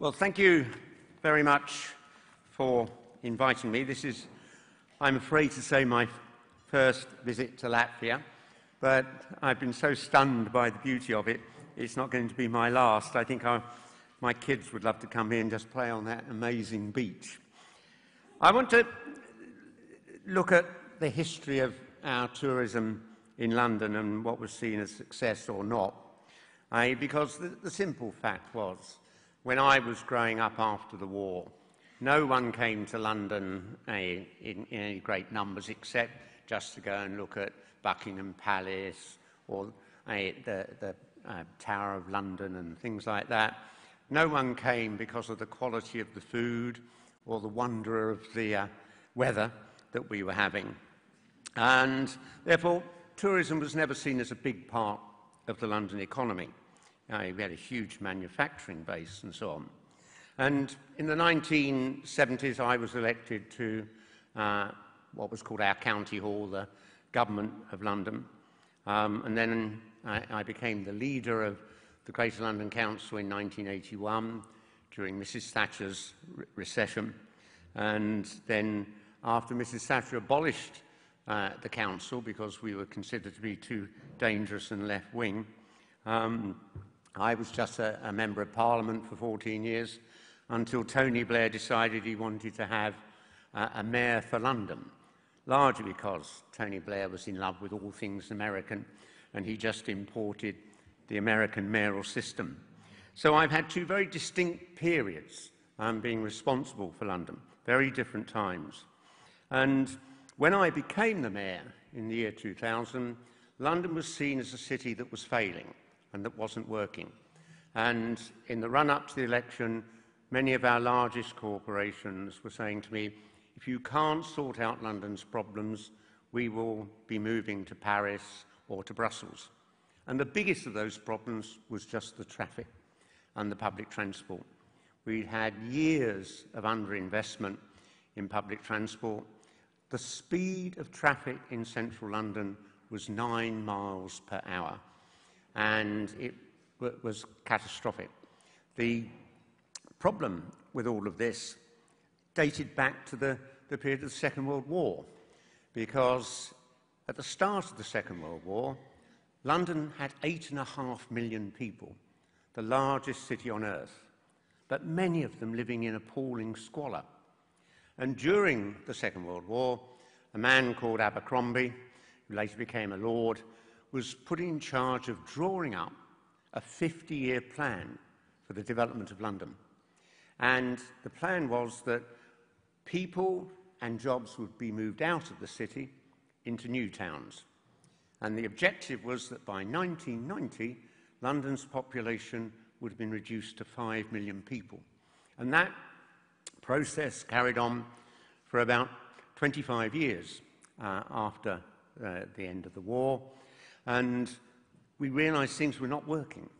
Well, thank you very much for inviting me. This is, I'm afraid to say, my first visit to Latvia, but I've been so stunned by the beauty of it, it's not going to be my last. I think my kids would love to come here and just play on that amazing beach. I want to look at the history of our tourism in London and what was seen as success or not, because the simple fact was, when I was growing up after the war, no one came to London in any great numbers except just to go and look at Buckingham Palace or the Tower of London and things like that. No one came because of the quality of the food or the wonder of the weather that we were having. And therefore, tourism was never seen as a big part of the London economy. We had a huge manufacturing base and so on. And in the 1970s, I was elected to what was called our County Hall, the Government of London. And then I became the leader of the Greater London Council in 1981 during Mrs. Thatcher's recession. And then after Mrs. Thatcher abolished the council because we were considered to be too dangerous and left-wing, I was just a member of Parliament for 14 years until Tony Blair decided he wanted to have a mayor for London, largely because Tony Blair was in love with all things American and he just imported the American mayoral system. So I've had two very distinct periods being responsible for London, very different times. And when I became the mayor in the year 2000, London was seen as a city that was failing and that wasn't working. And in the run-up to the election, many of our largest corporations were saying to me, if you can't sort out London's problems, we will be moving to Paris or to Brussels. And the biggest of those problems was just the traffic and the public transport. We'd had years of underinvestment in public transport. The speed of traffic in central London was 9 miles per hour, and it was catastrophic. The problem with all of this dated back to the period of the Second World War, because at the start of the Second World War, London had 8.5 million people, the largest city on earth, but many of them living in appalling squalor. And during the Second World War, a man called Abercrombie, who later became a lord, was put in charge of drawing up a 50-year plan for the development of London. And the plan was that people and jobs would be moved out of the city into new towns. And the objective was that by 1990, London's population would have been reduced to 5 million people. And that process carried on for about 25 years after the end of the war. And we realized things were not working.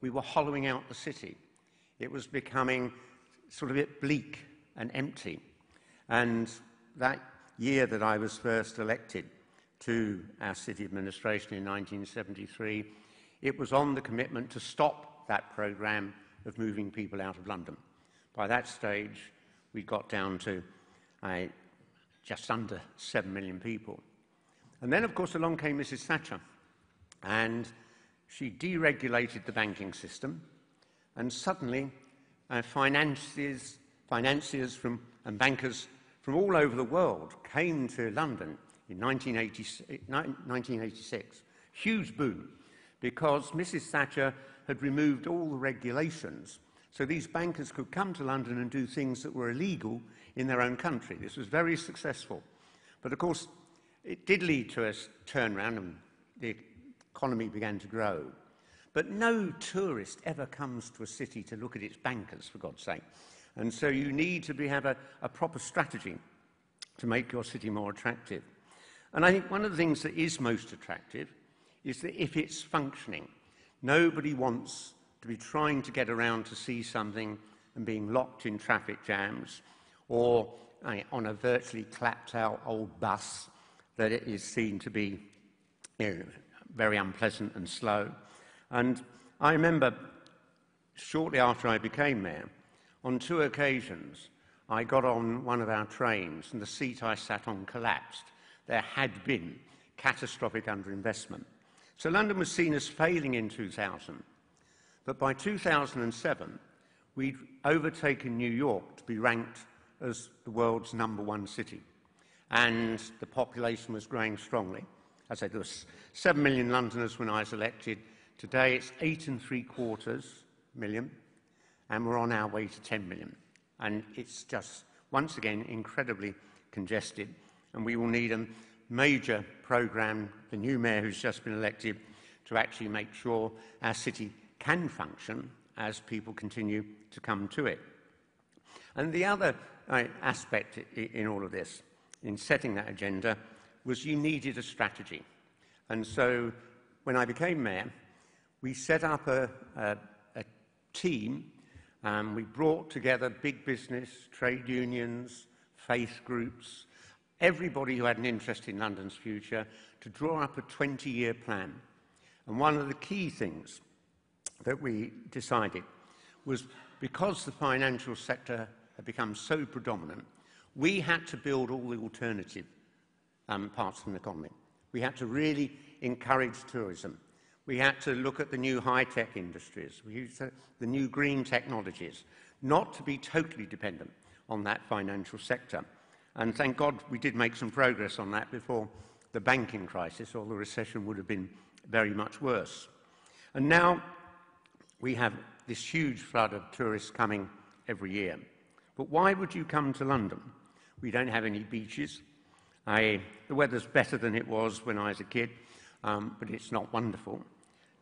We were hollowing out the city. It was becoming sort of a bit bleak and empty. And that year that I was first elected to our city administration in 1973, it was on the commitment to stop that programme of moving people out of London. By that stage, we got down to just under 7 million people. And then, of course, along came Mrs. Thatcher, and she deregulated the banking system, and suddenly financiers and bankers from all over the world came to London in 1986. Huge boom, because Mrs. Thatcher had removed all the regulations, so these bankers could come to London and do things that were illegal in their own country. This was very successful. But of course, it did lead to a turnaround and the economy began to grow. But no tourist ever comes to a city to look at its bankers, for God's sake. And so you need to have a proper strategy to make your city more attractive. And I think one of the things that is most attractive is that if it's functioning, nobody wants to be trying to get around to see something and being locked in traffic jams or on a virtually clapped-out old bus that it is seen to be very unpleasant and slow. And I remember shortly after I became mayor, On 2 occasions, I got on one of our trains and the seat I sat on collapsed. There had been catastrophic underinvestment. So London was seen as failing in 2000. But by 2007, we'd overtaken New York to be ranked as the world's #1 city. And the population was growing strongly. As I said, there was 7 million Londoners when I was elected. Today it's 8.75 million, and we're on our way to 10 million. And it's just, once again, incredibly congested. And we will need a major programme, the new mayor who's just been elected, to actually make sure our city can function as people continue to come to it. And the other aspect in all of this, in setting that agenda, was you needed a strategy. And so when I became mayor, we set up a team. We brought together big business, trade unions, faith groups, everybody who had an interest in London's future, to draw up a 20-year plan. And one of the key things that we decided was, because the financial sector had become so predominant, we had to build all the alternative parts of the economy. We had to really encourage tourism. We had to look at the new high-tech industries, the new green technologies, not to be totally dependent on that financial sector. And thank God we did make some progress on that before the banking crisis, or the recession would have been very much worse. And now we have this huge flood of tourists coming every year. But why would you come to London? We don't have any beaches. The weather's better than it was when I was a kid, but it's not wonderful.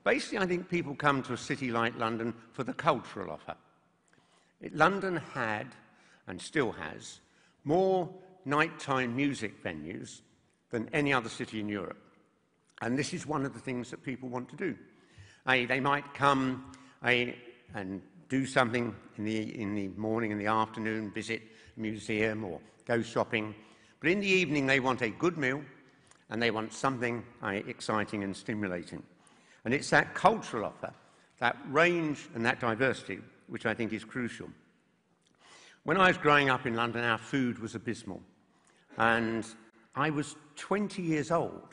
Basically, I think people come to a city like London for the cultural offer. London had, and still has, more nighttime music venues than any other city in Europe. And this is one of the things that people want to do. They might come and do something in the morning, in the afternoon, visit a museum or go shopping. But in the evening, they want a good meal and they want something exciting and stimulating. And it's that cultural offer, that range and that diversity, which I think is crucial. When I was growing up in London, our food was abysmal. And I was 20 years old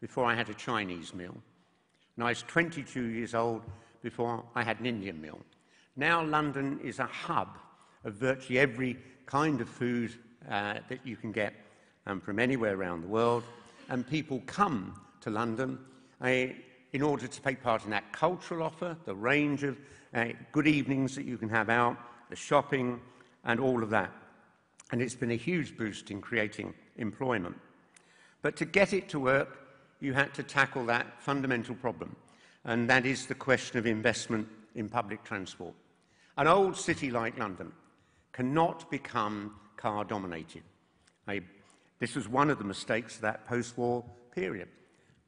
before I had a Chinese meal. And I was 22 years old before I had an Indian meal. Now London is a hub of virtually every kind of food that you can get from anywhere around the world. And people come to London in order to take part in that cultural offer, the range of good evenings that you can have out, the shopping, and all of that. And it's been a huge boost in creating employment. But to get it to work, you had to tackle that fundamental problem, and that is the question of investment in public transport. An old city like London cannot become car-dominated. This was one of the mistakes of that post-war period.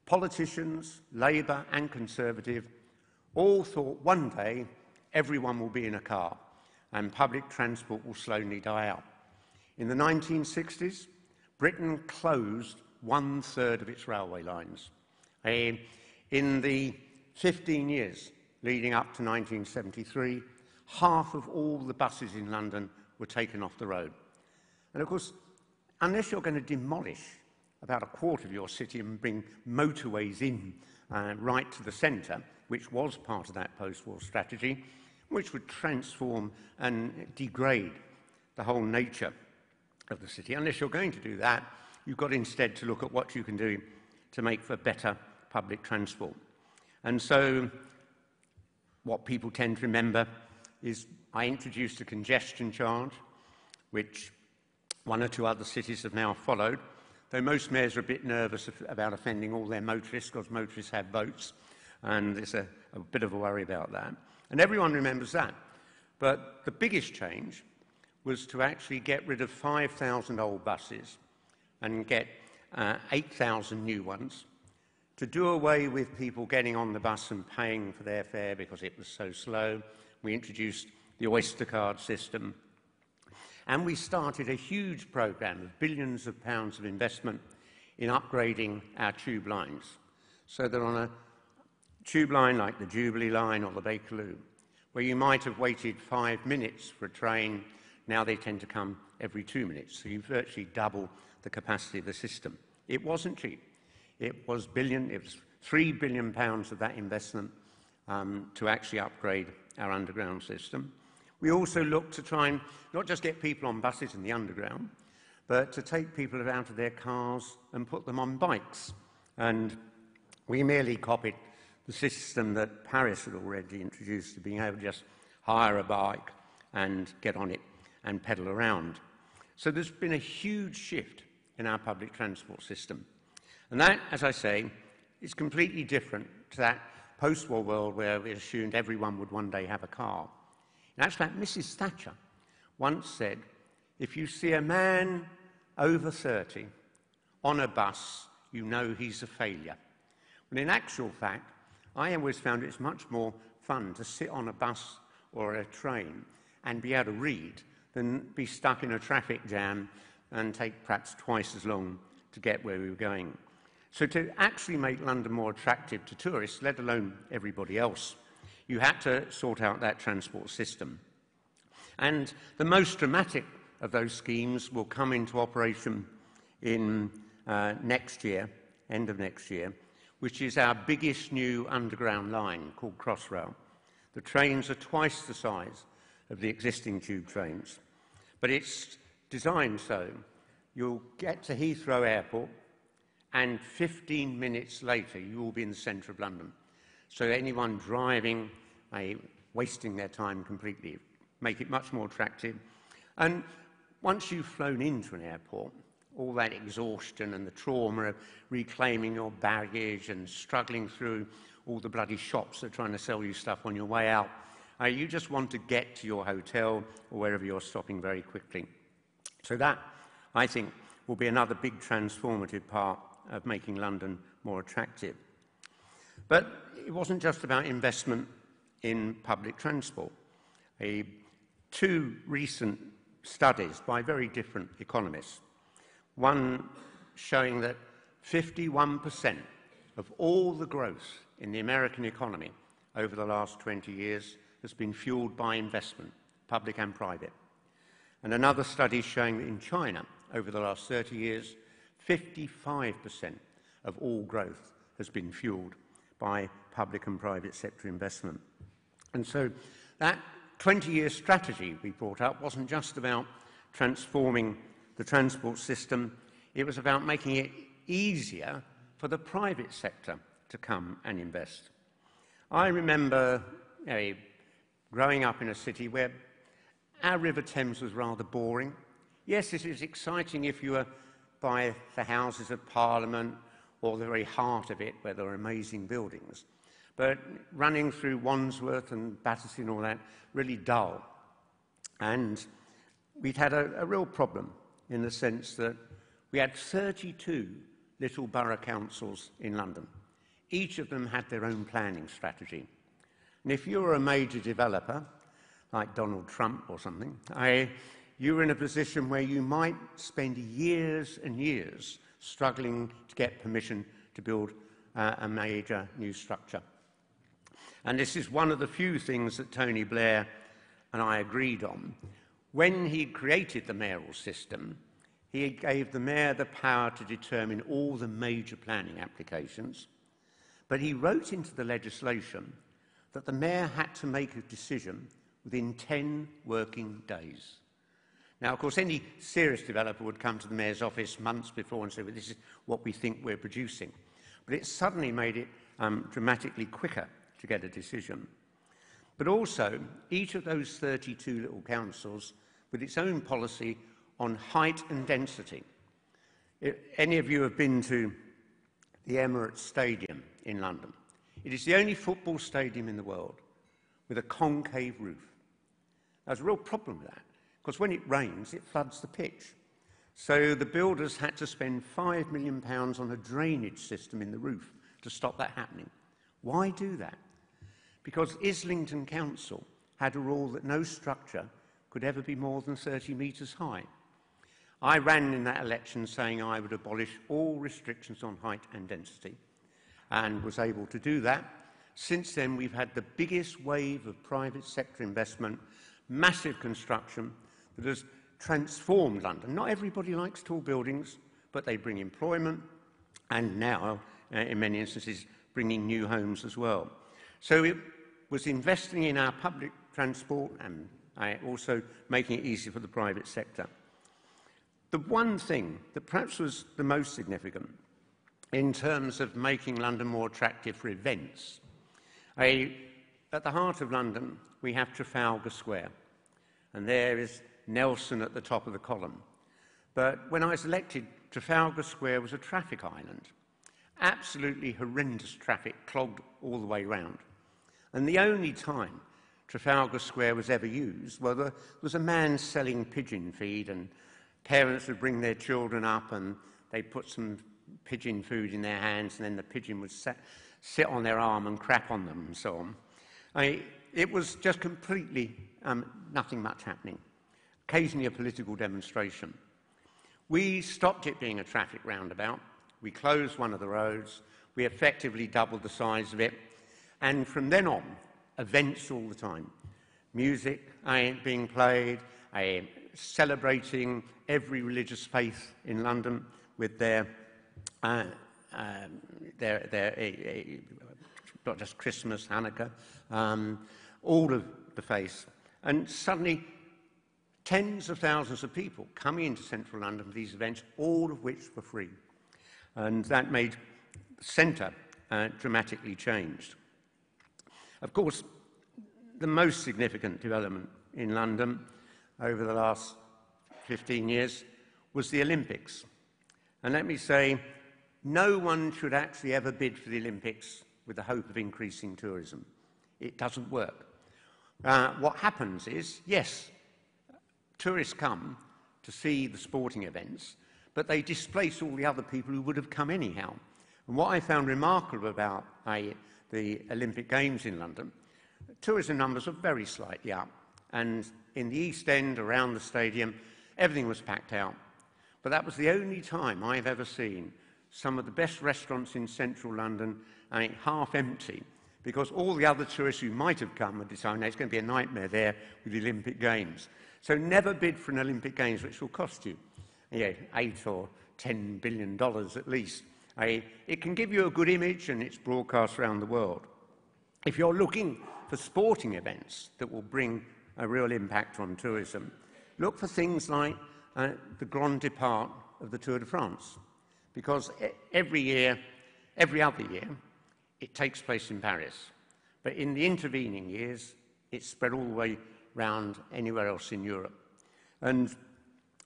Politicians, Labour and Conservative, all thought one day everyone will be in a car and public transport will slowly die out. In the 1960s, Britain closed 1/3 of its railway lines. In the 15 years leading up to 1973, half of all the buses in London were taken off the road. And of course, unless you're going to demolish about a quarter of your city and bring motorways in right to the centre, which was part of that post-war strategy, which would transform and degrade the whole nature of the city. Unless you're going to do that, you've got instead to look at what you can do to make for better public transport. And so what people tend to remember is I introduced a congestion charge, which one or two other cities have now followed, though most mayors are a bit nervous about offending all their motorists, because motorists have votes, and there's a bit of a worry about that. And everyone remembers that. But the biggest change was to actually get rid of 5,000 old buses and get 8,000 new ones, to do away with people getting on the bus and paying for their fare because it was so slow. We introduced the Oyster card system. And we started a huge programme of billions of pounds of investment in upgrading our tube lines. So that on a tube line like the Jubilee line or the Bakerloo, Where you might have waited 5 minutes for a train, now they tend to come every 2 minutes. So you virtually double the capacity of the system. It wasn't cheap. It was £3 billion of that investment to actually upgrade our underground system. We also looked to try and not just get people on buses in the underground, but to take people out of their cars and put them on bikes. And we merely copied the system that Paris had already introduced, to being able to just hire a bike and get on it and pedal around. So there's been a huge shift in our public transport system. And that, as I say, is completely different to that post-war world where we assumed everyone would one day have a car. In actual fact, Mrs. Thatcher once said, if you see a man over 30 on a bus, you know he's a failure. But in actual fact, I always found it's much more fun to sit on a bus or a train and be able to read than be stuck in a traffic jam and take perhaps twice as long to get where we were going. So to actually make London more attractive to tourists, let alone everybody else, you had to sort out that transport system. And the most dramatic of those schemes will come into operation in next year, end of next year, which is our biggest new underground line called Crossrail. The trains are twice the size of the existing tube trains, but it's designed so you'll get to Heathrow Airport and 15 minutes later you will be in the centre of London. So anyone driving, wasting their time completely, make it much more attractive. And once you've flown into an airport, all that exhaustion and the trauma of reclaiming your baggage and struggling through all the bloody shops that are trying to sell you stuff on your way out, you just want to get to your hotel or wherever you're stopping very quickly. So that, I think, will be another big transformative part of making London more attractive. But it wasn't just about investment in public transport. Two recent studies by very different economists, one showing that 51% of all the growth in the American economy over the last 20 years has been fueled by investment, public and private. And another study showing that in China, over the last 30 years, 55% of all growth has been fueled by public and private sector investment. And so that 20-year strategy we brought up wasn't just about transforming the transport system, it was about making it easier for the private sector to come and invest. I remember growing up in a city where our River Thames was rather boring. Yes, it is exciting if you were by the Houses of Parliament or the very heart of it where there are amazing buildings. But running through Wandsworth and Battersea and all that, really dull. And we'd had a real problem in the sense that we had 32 little borough councils in London. Each of them had their own planning strategy. And if you were a major developer, like Donald Trump or something, you were in a position where you might spend years and years struggling to get permission to build a major new structure. And this is one of the few things that Tony Blair and I agreed on. When he created the mayoral system, he gave the mayor the power to determine all the major planning applications, but he wrote into the legislation that the mayor had to make a decision within 10 working days. Now, of course, any serious developer would come to the mayor's office months before and say, well, this is what we think we're producing. But it suddenly made it dramatically quicker to get a decision. But also, each of those 32 little councils with its own policy on height and density. If any of you have been to the Emirates Stadium in London, it is the only football stadium in the world with a concave roof. There's a real problem with that, because when it rains, it floods the pitch. So the builders had to spend £5 million on a drainage system in the roof to stop that happening. Why do that? Because Islington Council had a rule that no structure could ever be more than 30 metres high. I ran in that election saying I would abolish all restrictions on height and density, and was able to do that. Since then, we've had the biggest wave of private sector investment, massive construction that has transformed London. Not everybody likes tall buildings, but they bring employment and now, in many instances, bringing new homes as well. So it was investing in our public transport and also making it easy for the private sector. The one thing that perhaps was the most significant in terms of making London more attractive for events, at the heart of London, we have Trafalgar Square, and there is Nelson at the top of the column. But when I was elected, Trafalgar Square was a traffic island. Absolutely horrendous traffic, clogged all the way round. And the only time Trafalgar Square was ever used, well, there was a man selling pigeon feed, and parents would bring their children up and they'd put some pigeon food in their hands, and then the pigeon would sit on their arm and crap on them and so on. It was just completely nothing much happening. Occasionally a political demonstration. We stopped it being a traffic roundabout. We closed one of the roads. We effectively doubled the size of it. And from then on, events all the time. Music being played, celebrating every religious faith in London with their not just Christmas, Hanukkah, all of the faiths. And suddenly, tens of thousands of people coming into central London for these events, all of which were free. And that made the centre dramatically changed. Of course, the most significant development in London over the last 15 years was the Olympics. And let me say, no one should actually ever bid for the Olympics with the hope of increasing tourism. It doesn't work. What happens is, yes, tourists come to see the sporting events, but they displace all the other people who would have come anyhow. And what I found remarkable about the Olympic Games in London, tourism numbers were very slightly up. And in the East End, around the stadium, everything was packed out. But that was the only time I've ever seen some of the best restaurants in central London, half empty, because all the other tourists who might have come had decided it's going to be a nightmare there with the Olympic Games. So never bid for an Olympic Games, which will cost you $8 or $10 billion at least. It can give you a good image, and it's broadcast around the world. If you're looking for sporting events that will bring a real impact on tourism, look for things like the Grand Départ of the Tour de France, because every other year, it takes place in Paris. But in the intervening years, it's spread all the way round anywhere else in Europe. And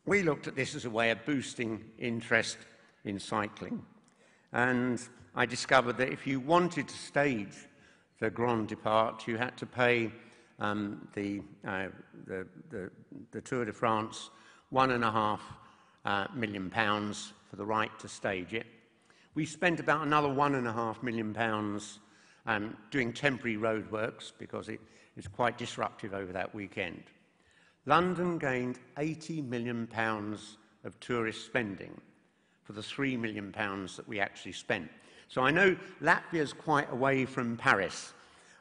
we looked at this as a way of boosting interest in cycling. And I discovered that if you wanted to stage the Grand Départ, you had to pay the Tour de France £1.5 million for the right to stage it. We spent about another £1.5 million doing temporary roadworks because it is quite disruptive over that weekend. London gained £80 million of tourist spending for the £3 million that we actually spent. So I know Latvia's quite away from Paris,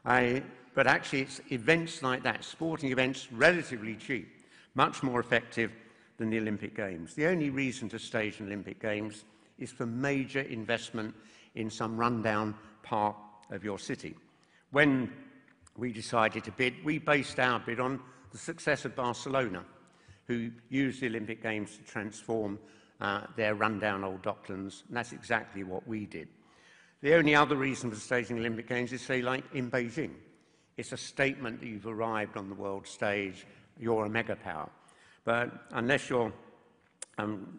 but actually it's events like that, sporting events, relatively cheap, much more effective than the Olympic Games. The only reason to stage an Olympic Games is for major investment in some rundown part of your city. When we decided to bid, we based our bid on the success of Barcelona, who used the Olympic Games to transform their rundown old docklands, and that's exactly what we did. The only other reason for staging Olympic Games is, say, like in Beijing. It's a statement that you've arrived on the world stage, you're a mega power. But unless you're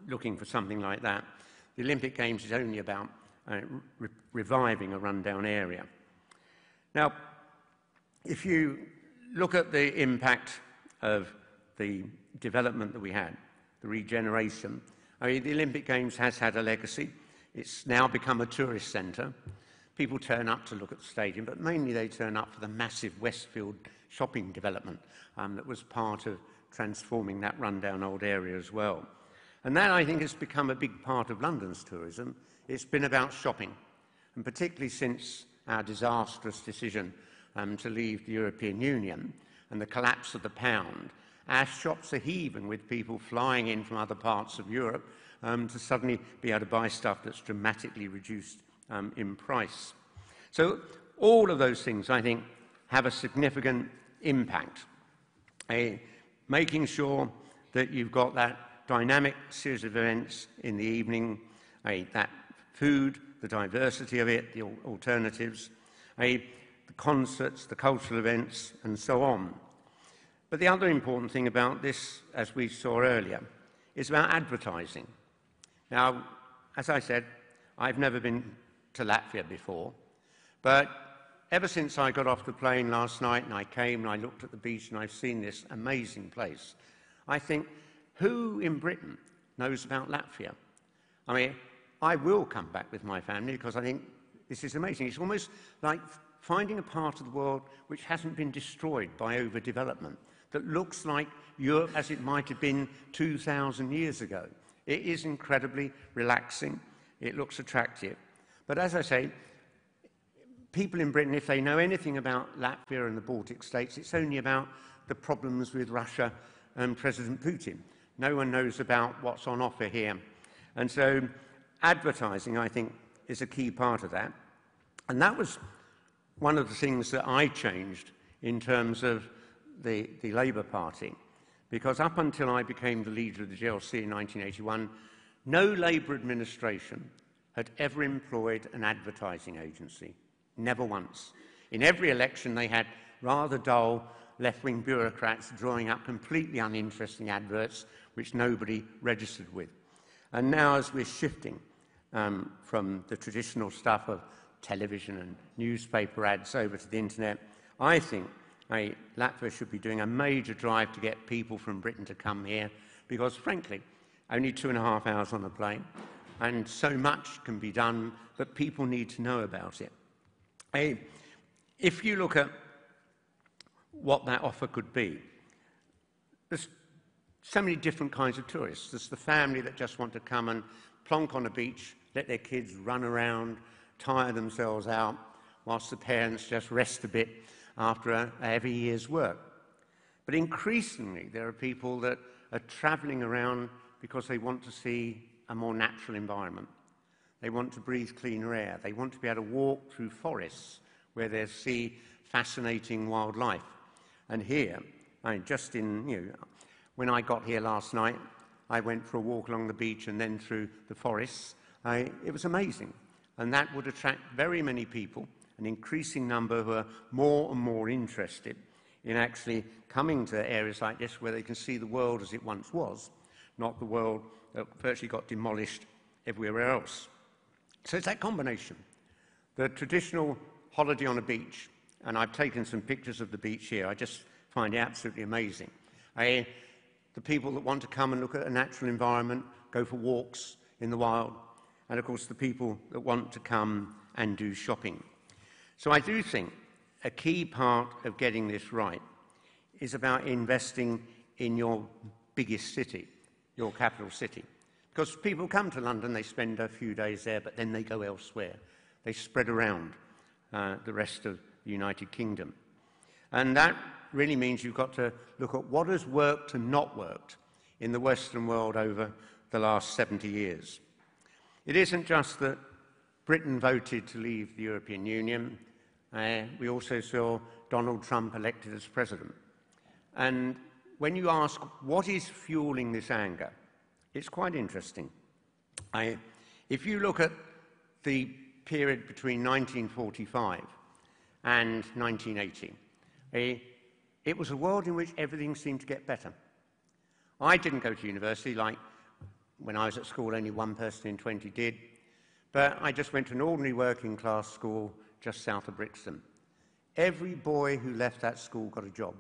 looking for something like that, the Olympic Games is only about reviving a rundown area. Now, if you look at the impact of the development that we had, the regeneration, the Olympic Games has had a legacy. It's now become a tourist centre. People turn up to look at the stadium, but mainly they turn up for the massive Westfield shopping development that was part of transforming that rundown old area as well. And that, I think, has become a big part of London's tourism. It's been about shopping, and particularly since our disastrous decision to leave the European Union and the collapse of the pound, our shops are heaving with people flying in from other parts of Europe to suddenly be able to buy stuff that's dramatically reduced in price. So all of those things, I think, have a significant impact. Making sure that you've got that dynamic series of events in the evening, that food, the diversity of it, the alternatives, the concerts, the cultural events, and so on. But the other important thing about this, as we saw earlier, is about advertising. Now, as I said, I've never been to Latvia before, but ever since I got off the plane last night and I came and I looked at the beach and I've seen this amazing place, I think, who in Britain knows about Latvia? I mean, I will come back with my family because I think this is amazing. It's almost like finding a part of the world which hasn't been destroyed by overdevelopment, that looks like Europe as it might have been 2,000 years ago. It is incredibly relaxing. It looks attractive. But as I say, people in Britain, if they know anything about Latvia and the Baltic states, it's only about the problems with Russia and President Putin. No one knows about what's on offer here. And so advertising, I think, is a key part of that. And that was one of the things that I changed in terms of the Labour Party, because up until I became the leader of the GLC in 1981, no Labour administration had ever employed an advertising agency. Never once. In every election, they had rather dull left-wing bureaucrats drawing up completely uninteresting adverts which nobody registered with. And now, as we're shifting from the traditional stuff of television and newspaper ads over to the internet, I think Latvia should be doing a major drive to get people from Britain to come here, because, frankly, only 2.5 hours on a plane, and so much can be done that people need to know about it. If you look at what that offer could be, there's so many different kinds of tourists. There's the family that just want to come and plonk on a beach, let their kids run around, tire themselves out, whilst the parents just rest a bit after a heavy year's work. But increasingly, there are people that are travelling around because they want to see a more natural environment. They want to breathe cleaner air. They want to be able to walk through forests where they see fascinating wildlife. And here, when I got here last night, I went for a walk along the beach and then through the forests. It was amazing. And that would attract very many people, an increasing number who are more and more interested in actually coming to areas like this where they can see the world as it once was, not the world that virtually got demolished everywhere else. So it's that combination. The traditional holiday on a beach, and I've taken some pictures of the beach here, I just find it absolutely amazing. The people that want to come and look at a natural environment, go for walks in the wild, and of course the people that want to come and do shopping. So I do think a key part of getting this right is about investing in your biggest city, your capital city. Because people come to London, they spend a few days there, but then they go elsewhere. They spread around the rest of the United Kingdom. And that really means you've got to look at what has worked and not worked in the Western world over the last 70 years. It isn't just that Britain voted to leave the European Union. We also saw Donald Trump elected as president. And when you ask what is fueling this anger, it's quite interesting. If you look at the period between 1945 and 1980, it was a world in which everything seemed to get better. I didn't go to university, like when I was at school, only one person in 20 did, but I just went to an ordinary working class school just south of Brixton. Every boy who left that school got a job.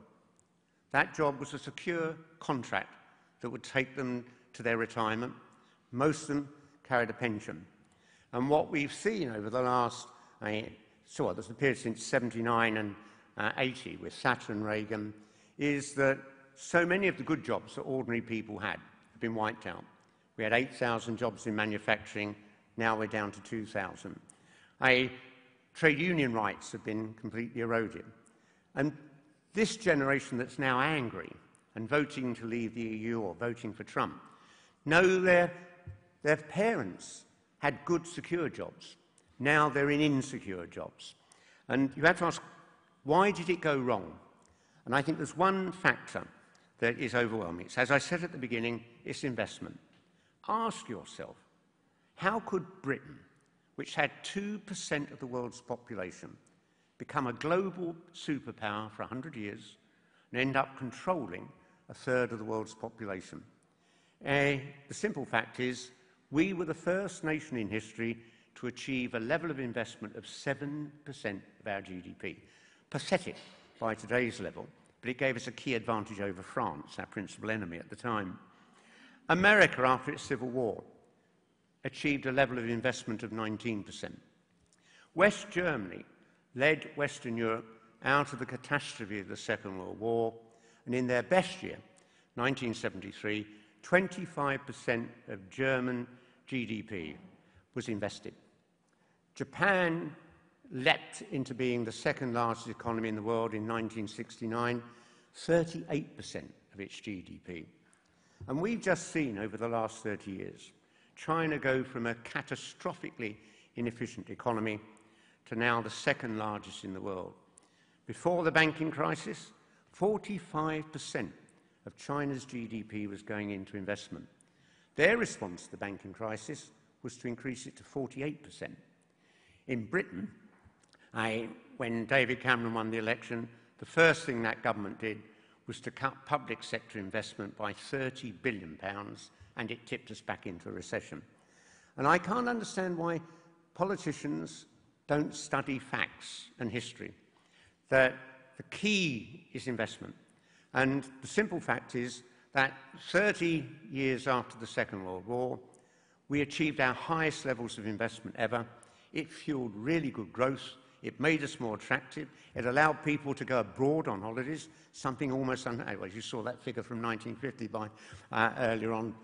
That job was a secure contract that would take them to their retirement. Most of them carried a pension. And what we've seen over the last, there's a period since 79 and 80 with Thatcher and Reagan, is that so many of the good jobs that ordinary people had have been wiped out. We had 8,000 jobs in manufacturing, now we're down to 2,000. Trade union rights have been completely eroded. And this generation that's now angry and voting to leave the EU or voting for Trump know their parents had good, secure jobs. Now they're in insecure jobs. And you have to ask, why did it go wrong? And I think there's one factor that is overwhelming. It's, as I said at the beginning, it's investment. Ask yourself, how could Britain, which had 2% of the world's population, become a global superpower for 100 years and end up controlling a third of the world's population? The simple fact is, we were the first nation in history to achieve a level of investment of 7% of our GDP. Pathetic by today's level, but it gave us a key advantage over France, our principal enemy at the time. America, after its Civil War, achieved a level of investment of 19%. West Germany led Western Europe out of the catastrophe of the Second World War, and in their best year, 1973, 25% of German GDP was invested. Japan leapt into being the second largest economy in the world in 1969, 38% of its GDP. And we've just seen over the last 30 years China go from a catastrophically inefficient economy to now the second largest in the world. Before the banking crisis, 45% of China's GDP was going into investment. Their response to the banking crisis was to increase it to 48%. In Britain, when David Cameron won the election, the first thing that government did was to cut public sector investment by £30 billion, and it tipped us back into a recession. And I can't understand why politicians don't study facts and history. That the key is investment. And the simple fact is that 30 years after the Second World War, we achieved our highest levels of investment ever. It fueled really good growth. It made us more attractive. It allowed people to go abroad on holidays, something almost unheard of. You saw that figure from 1950 earlier on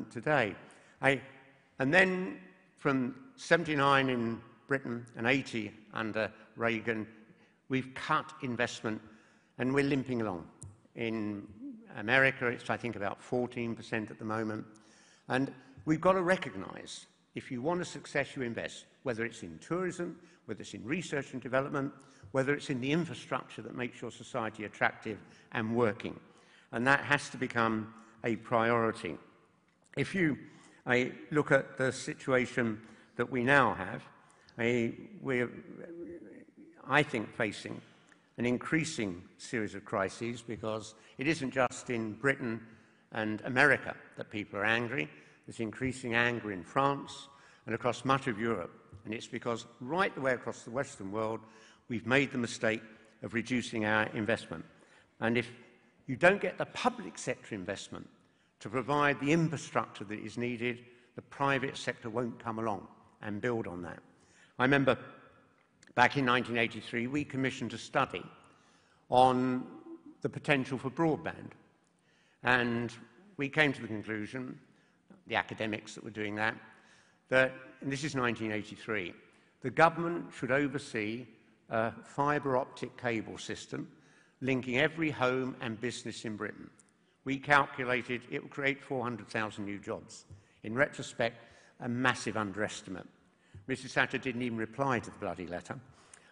today. And then from 79 in Britain and 80 under Reagan, we've cut investment and we're limping along. In America, it's, I think, about 14% at the moment. And we've got to recognise, if you want a success, you invest, whether it's in tourism, whether it's in research and development, whether it's in the infrastructure that makes your society attractive and working. And that has to become a priority. If you look at the situation that we now have, we're, I think, facing an increasing series of crises, because it isn't just in Britain and America that people are angry. There's increasing anger in France and across much of Europe. And it's because right the way across the Western world, we've made the mistake of reducing our investment. And if you don't get the public sector investment to provide the infrastructure that is needed, the private sector won't come along and build on that. I remember back in 1983, we commissioned a study on the potential for broadband. And we came to the conclusion, the academics that were doing that, and this is 1983, the government should oversee a fibre optic cable system linking every home and business in Britain. We calculated it would create 400,000 new jobs. In retrospect, a massive underestimate. Mrs. Thatcher didn't even reply to the bloody letter.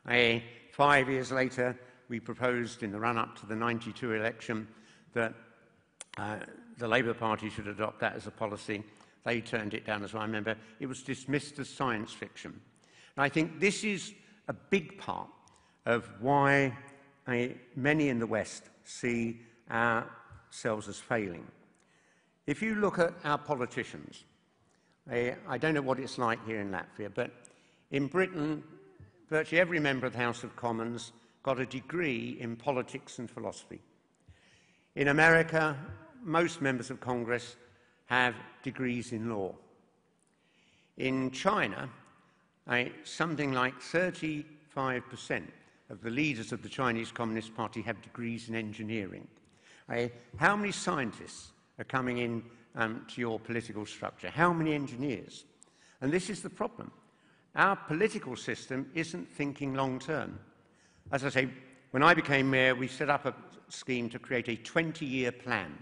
5 years later, we proposed in the run-up to the 92 election that the Labour Party should adopt that as a policy. They turned it down as well. I remember it was dismissed as science fiction. And I think this is a big part of why many in the West see ourselves as failing. If you look at our politicians, I don't know what it's like here in Latvia, but in Britain, virtually every member of the House of Commons got a degree in politics and philosophy. In America, most members of Congress have degrees in law. In China, something like 35% of the leaders of the Chinese Communist Party have degrees in engineering. How many scientists are coming in to your political structure? How many engineers? And this is the problem. our political system isn't thinking long term. As I say, when I became mayor, we set up a scheme to create a 20-year plan.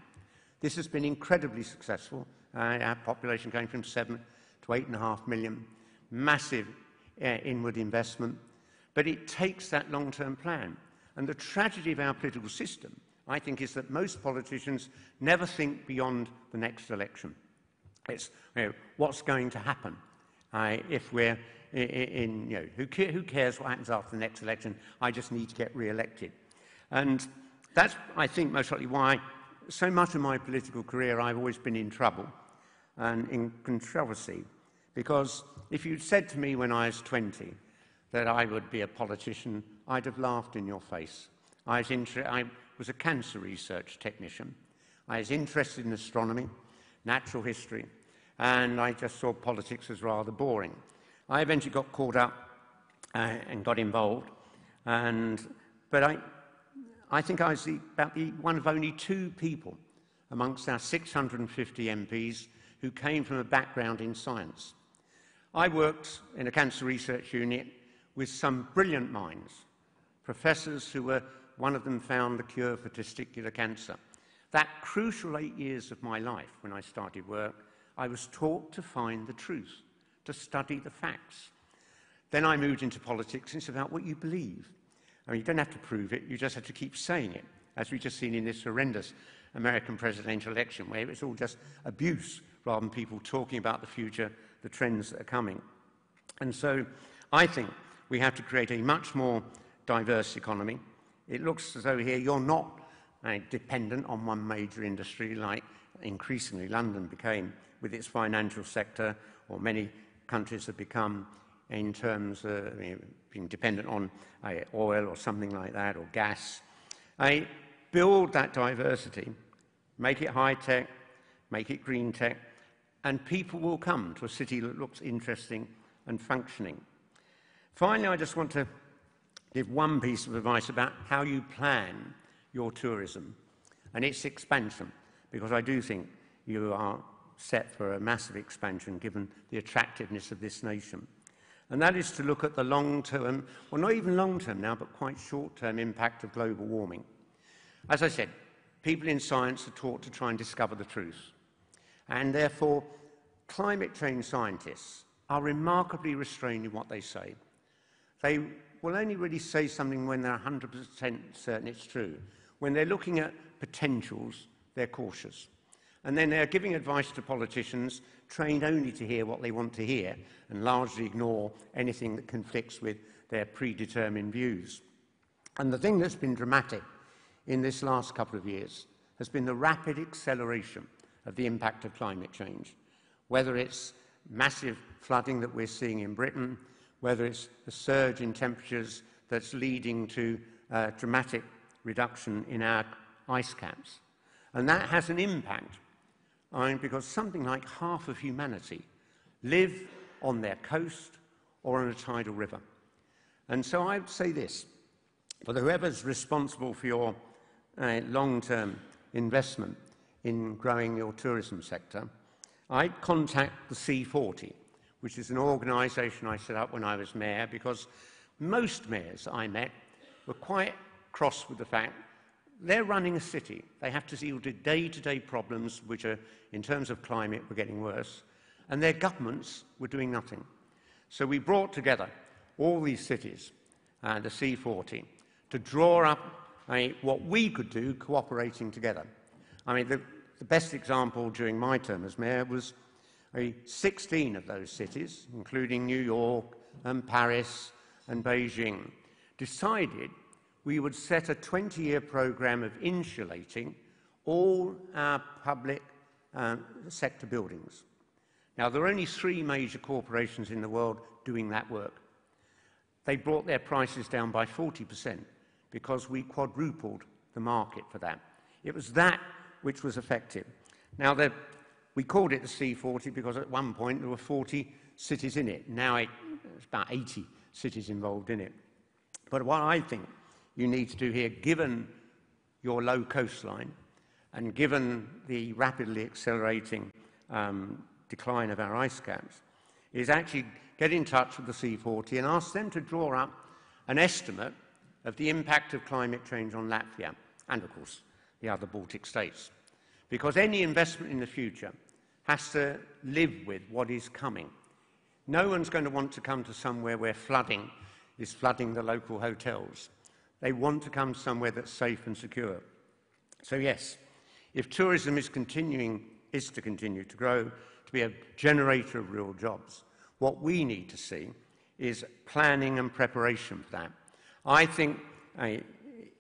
This has been incredibly successful. Our population going from 7 to 8.5 million, massive inward investment, but it takes that long-term plan. And the tragedy of our political system, I think, is that most politicians never think beyond the next election. It's, what's going to happen if we're who cares what happens after the next election? I just need to get re-elected. And that's, I think, most likely why so much of my political career I've always been in trouble and in controversy. Because if you'd said to me when I was 20 that I would be a politician, I'd have laughed in your face. I was a cancer research technician. I was interested in astronomy, natural history, and I just saw politics as rather boring. I eventually got caught up and got involved, but I think I was one of only 2 people amongst our 650 MPs who came from a background in science. I worked in a cancer research unit with some brilliant minds, professors who were, one of them found the cure for testicular cancer. That crucial 8 years of my life when I started work, I was taught to find the truth, to study the facts. Then I moved into politics, and it's about what you believe. I mean, you don't have to prove it, you just have to keep saying it, as we've just seen in this horrendous American presidential election, where it's all just abuse rather than people talking about the future, the trends that are coming. And so I think we have to create a much more diverse economy. It looks as though here you're not dependent on one major industry like increasingly London became with its financial sector, or many countries have become in terms of being dependent on oil or something like that, or gas. Build that diversity, make it high-tech, make it green-tech, and people will come to a city that looks interesting and functioning. Finally, I just want to give one piece of advice about how you plan your tourism and its expansion, because I do think you are set for a massive expansion given the attractiveness of this nation. And that is to look at the long-term, well, not even long-term now, but quite short-term impact of global warming. As I said, people in science are taught to try and discover the truth. And therefore, climate change scientists are remarkably restrained in what they say. They will only really say something when they're 100% certain it's true. When they're looking at potentials, they're cautious. And then they're giving advice to politicians trained only to hear what they want to hear and largely ignore anything that conflicts with their predetermined views. And the thing that's been dramatic in this last couple of years has been the rapid acceleration of the impact of climate change, whether it's massive flooding that we're seeing in Britain, whether it's the surge in temperatures that's leading to dramatic reduction in our ice caps. And that has an impact because something like half of humanity live on their coast or on a tidal river. And so I would say this, for whoever's responsible for your long-term investment in growing your tourism sector, I'd contact the C40, which is an organisation I set up when I was mayor, because most mayors I met were quite cross with the fact they're running a city. They have to deal with day-to-day problems which are, in terms of climate, were getting worse, and their governments were doing nothing. So we brought together all these cities, the C40, to draw up what we could do cooperating together. I mean, the best example during my term as mayor was 16 of those cities, including New York and Paris and Beijing, decided we would set a 20-year program of insulating all our public sector buildings. Now, there are only 3 major corporations in the world doing that work. They brought their prices down by 40% because we quadrupled the market for that. It was that which was effective. Now, we called it the C40 because at one point there were 40 cities in it. Now it's about 80 cities involved in it. But what I think you need to do here, given your low coastline and given the rapidly accelerating decline of our ice caps, is actually get in touch with the C40 and ask them to draw up an estimate of the impact of climate change on Latvia and, of course, the other Baltic states. Because any investment in the future has to live with what is coming. No one's going to want to come to somewhere where flooding is flooding the local hotels. They want to come somewhere that's safe and secure. So yes, if tourism is to continue to grow, to be a generator of real jobs, what we need to see is planning and preparation for that. I think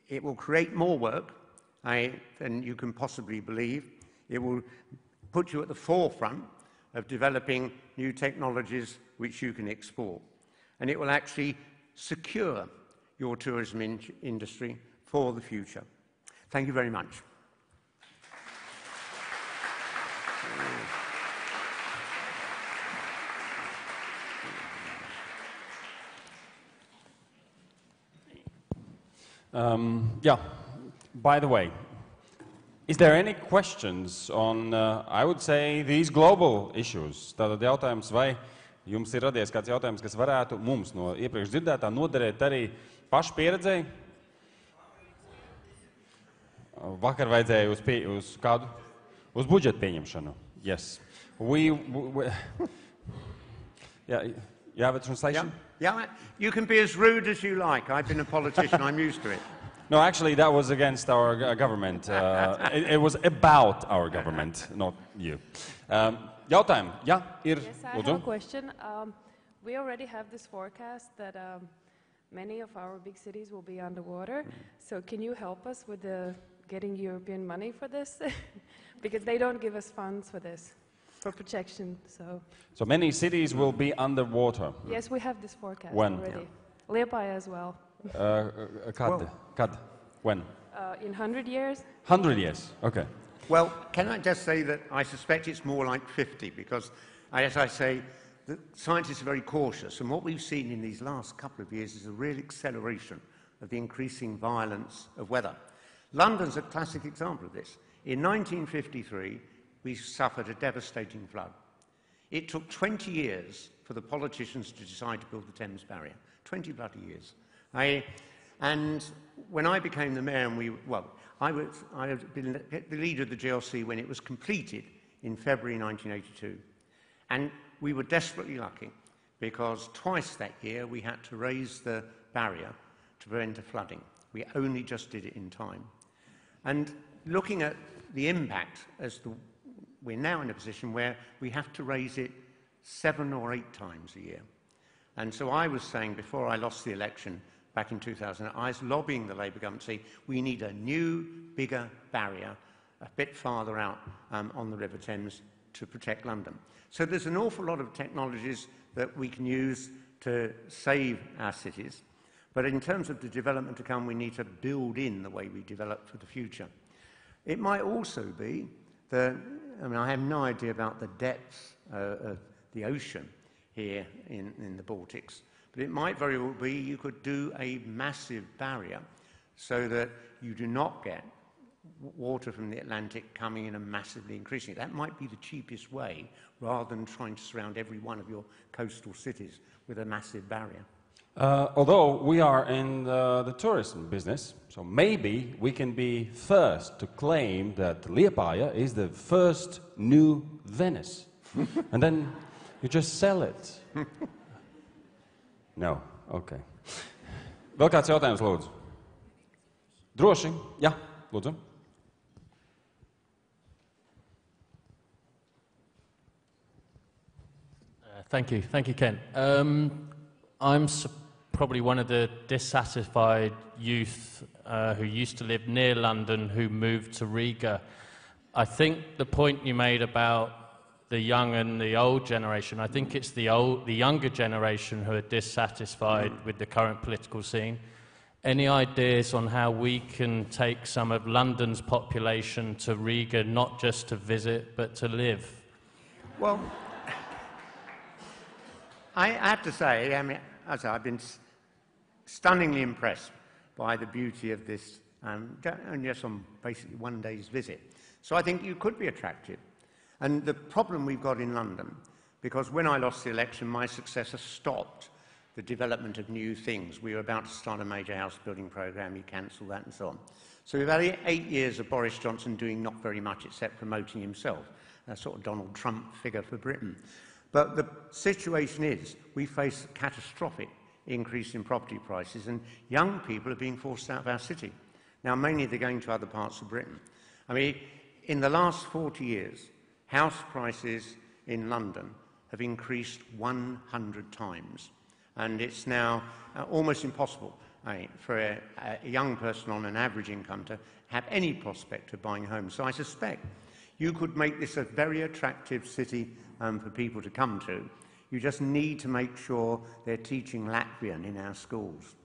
it will create more work than you can possibly believe. It will put you at the forefront of developing new technologies which you can export. And it will actually secure your tourism industry for the future. Thank you very much. Yeah, by the way, is there any questions on, I would say, these global issues? Tātad jautājums, vai jums ir radies kāds jautājums, kas varētu mums no iepriekš dzirdētā noderēt arī pašu pieredzēji? Vakar vajadzēja uz kādu? Uz budžeta pieņemšanu. Yes. Yeah, you have a translation? Yeah, you can be as rude as you like. I've been a politician, I'm used to it. No, actually, that was against our government. It was about our government, not you. Jautājumi? Jā, ir. Yes, I have a question. We already have this forecast that many of our big cities will be underwater. So can you help us with getting European money for this? Because they don't give us funds for this, for protection. So many cities will be underwater? Yes, we have this forecast when? already. Liepāja as well. Kad? When? In 100 years. 100 years, okay. Well, can I just say that I suspect it's more like 50, because, as I say, the scientists are very cautious, and what we've seen in these last couple of years is a real acceleration of the increasing violence of weather. London's a classic example of this. In 1953, we suffered a devastating flood. It took 20 years for the politicians to decide to build the Thames Barrier. 20 bloody years. And when I became the mayor, I had been the leader of the GLC when it was completed in February 1982. And we were desperately lucky, because twice that year we had to raise the barrier to prevent a flooding. We only just did it in time. And looking at the impact, we're now in a position where we have to raise it 7 or 8 times a year. And so I was saying, before I lost the election back in 2000, I was lobbying the Labour government to say, we need a new, bigger barrier a bit farther out on the River Thames to protect London. So there's an awful lot of technologies that we can use to save our cities. But in terms of the development to come, we need to build in the way we develop for the future. It might also be that, I have no idea about the depths of the ocean here in the Baltics, but it might very well be you could do a massive barrier so that you do not get water from the Atlantic coming in and massively increasing it. That might be the cheapest way, rather than trying to surround every one of your coastal cities with a massive barrier. Although we are in the tourism business, so maybe we can be first to claim that Liepāja is the first new Venice. And then you just sell it. No, okay. Vēl kāds jautājums, lūdzu? Droši? Jā, lūdzu. Thank you, Ken. I'm probably one of the dissatisfied youth who used to live near London who moved to Riga. I think the point you made about the young and the old generation, I think it's the younger generation who are dissatisfied with the current political scene. Any ideas on how we can take some of London's population to Riga, not just to visit, but to live? Well, I have to say, I've been stunningly impressed by the beauty of this, and just on basically one day's visit. So I think you could be attractive. And the problem we've got in London, because when I lost the election, my successor stopped the development of new things. We were about to start a major house building programme, he cancelled that and so on. So we've had 8 years of Boris Johnson doing not very much except promoting himself, a sort of Donald Trump figure for Britain. But the situation is, we face a catastrophic increase in property prices, and young people are being forced out of our city. Now, mainly they're going to other parts of Britain. I mean, in the last 40 years, house prices in London have increased 100 times. And it's now almost impossible for a young person on an average income to have any prospect of buying a home. So I suspect you could make this a very attractive city for people to come to. You just need to make sure they're teaching Latvian in our schools.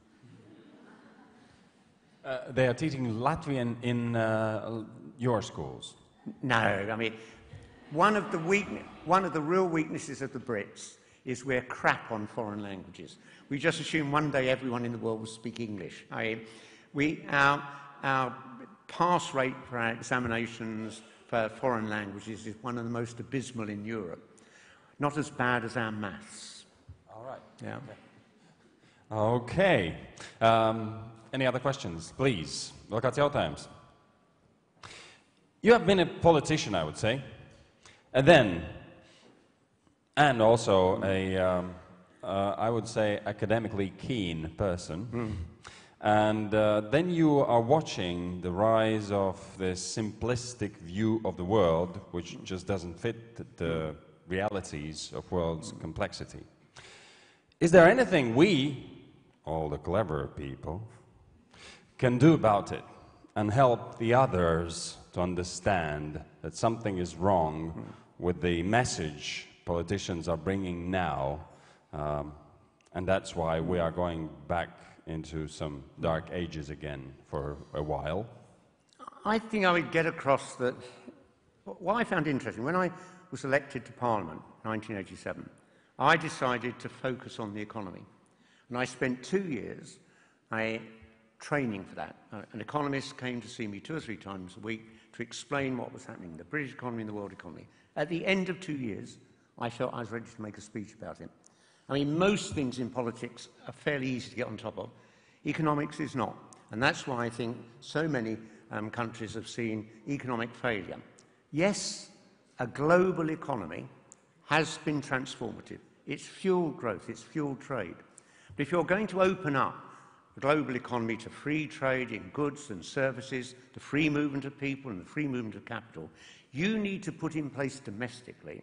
They are teaching Latvian in your schools? No, I mean, one of the real weaknesses of the Brits is we're crap on foreign languages. We just assume one day everyone in the world will speak English. Our pass rate for our examinations for foreign languages is one of the most abysmal in Europe. Not as bad as our maths. All right. Yeah. Okay. Any other questions? Please. Vēl kāds jautājums? You have been a politician, I would say, and also a, I would say, academically keen person. And then you are watching the rise of this simplistic view of the world, which just doesn't fit the realities of world's complexity. Is there anything we, all the clever people, can do about it and help the others to understand that something is wrong with the message politicians are bringing now, and that's why we are going back into some dark ages again for a while? I think I would get across that what I found interesting, when I was elected to Parliament in 1987, I decided to focus on the economy. And I spent 2 years training for that. An economist came to see me 2 or 3 times a week to explain what was happening, the British economy and the world economy. At the end of 2 years, I felt I was ready to make a speech about it. I mean, most things in politics are fairly easy to get on top of. Economics is not. And that's why I think so many countries have seen economic failure. Yes, a global economy has been transformative. It's fueled growth, it's fueled trade. But if you're going to open up the global economy to free trade in goods and services, the free movement of people and the free movement of capital, you need to put in place domestically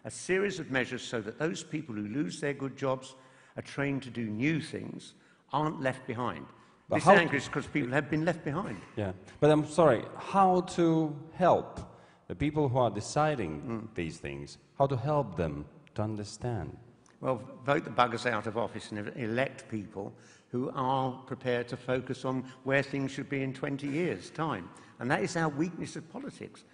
a series of measures so that those people who lose their good jobs, are trained to do new things, aren't left behind. But this anger is because people have been left behind. Yeah, but I'm sorry, how to help the people who are deciding these things, how to help them to understand? Well, vote the buggers out of office and elect people who are prepared to focus on where things should be in 20 years' time. And that is our weakness of politics.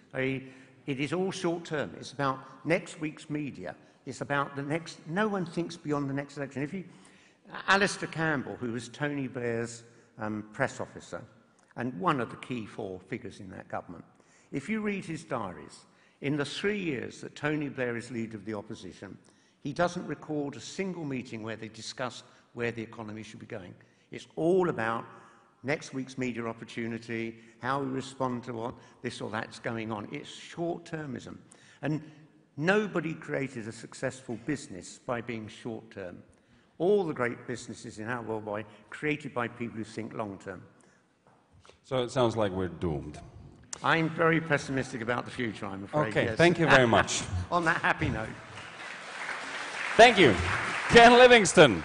It is all short-term. It's about next week's media. It's about the next... No one thinks beyond the next election. Alistair Campbell, who was Tony Blair's press officer, and one of the key 4 figures in that government, if you read his diaries, in the 3 years that Tony Blair is leader of the opposition, he doesn't record a single meeting where they discussed where the economy should be going. It's all about next week's media opportunity, how we respond to what this or that's going on. It's short-termism. And nobody created a successful business by being short-term. All the great businesses in our world were created by people who think long-term. So it sounds like we're doomed. I'm very pessimistic about the future, I'm afraid. Okay, yes. Thank you very much. On that happy note. Thank you. Ken Livingstone.